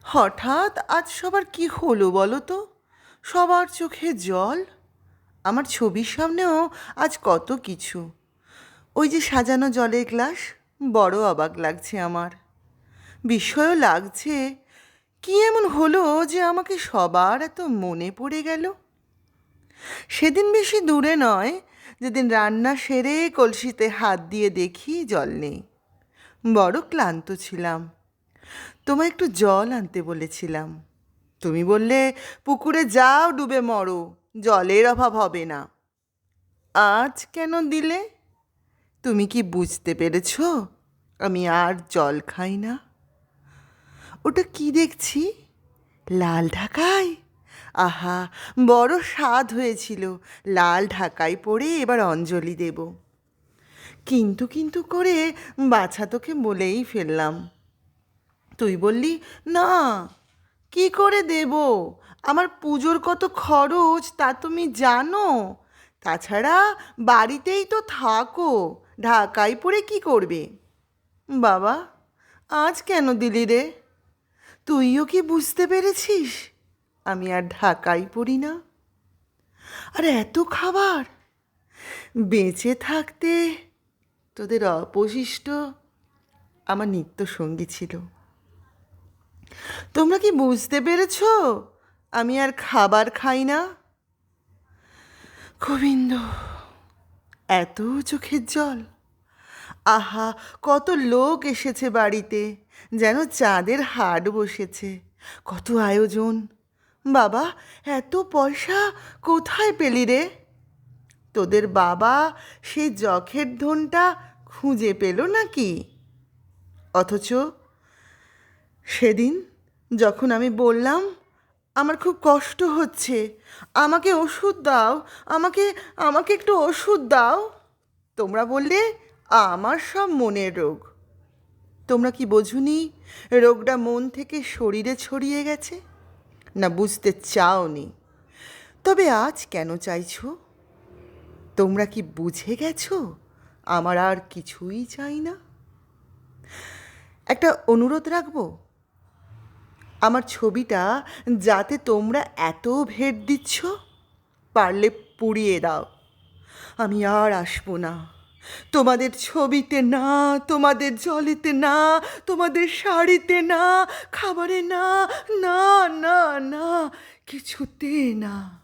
হঠাৎ আজ সবার কি হলো বলো তো? সবার চোখে জল। আমার ছবির সামনেও আজ কত কিছু। ওই যে সাজানো জলের গ্লাস, বড় অবাক লাগছে আমার। বিস্ময়ও লাগছে, কি এমন হলো যে আমাকে সবার এত মনে পড়ে গেল। সেদিন বেশি দূরে নয়, যেদিন রান্না সেরে কলসিতে হাত দিয়ে দেখি জল নেই। বড় ক্লান্ত ছিলাম। তোমায় একটু জল আনতে বলেছিলাম। তুমি বললে, পুকুরে যাও, ডুবে মরো, জলের অভাব হবে না। আজ কেন দিলে? তুমি কি বুঝতে পেরেছ আমি আর জল খাই না? ওটা কি দেখছি? লাল ঢাকাই। আহা, বড় স্বাদ হয়েছিল লাল ঢাকাই পরে এবার অঞ্জলি দেব। কিন্তু কিন্তু করে বাছা তোকে বলেই ফেললাম। তুই বললি, না, কি করে দেব? আমার পুজোর কত খরচ তা তুমি জানো। তাছাড়া বাড়িতেই তো থাকো, ঢাকায় পরে কি করবে? বাবা, আজ কেন দিলি রে? তুইও কি বুঝতে পেরেছিস আমি আর ঢাকাই পড়ি না? আর এত খাবার বেঁচে থাকতে তোদের অবশিষ্ট আমার নিত্য সঙ্গী ছিল। তোমরা কি বুঝতে পেরেছ আমি আর খাবার খাই না? গোবিন্দ, এত চোখের জল। আহা, কত লোক এসেছে বাড়িতে, যেন চাঁদের হাট বসেছে। কত আয়োজন। বাবা, এত পয়সা কোথায় পেলি রে? তোদের বাবা সেই যখের ধনটা খুঁজে পেল নাকি? অথচ সেদিন যখন আমি বললাম আমার খুব কষ্ট হচ্ছে, আমাকে ওষুধ দাও, আমাকে আমাকে একটু ওষুধ দাও, তোমরা বললে আমার সব মনের রোগ। তোমরা কি বোঝুনি রোগটা মন থেকে শরীরে ছড়িয়ে গেছে? না বুঝতে চাওনি? তবে আজ কেন চাইছো? তোমরা কি বুঝে গেছো আমার আর কিছুই চাই না? একটা অনুরোধ রাখবো, আমার ছবিটা যাতে তোমরা এত ভেট দিচ্ছ, পারলে পুড়িয়ে দাও। আমি আর আসবো না তোমাদের ছবিতে, না তোমাদের জলেতে, না তোমাদের শাড়িতে, না খাবারে, না, না, না, না, কিছুতে না।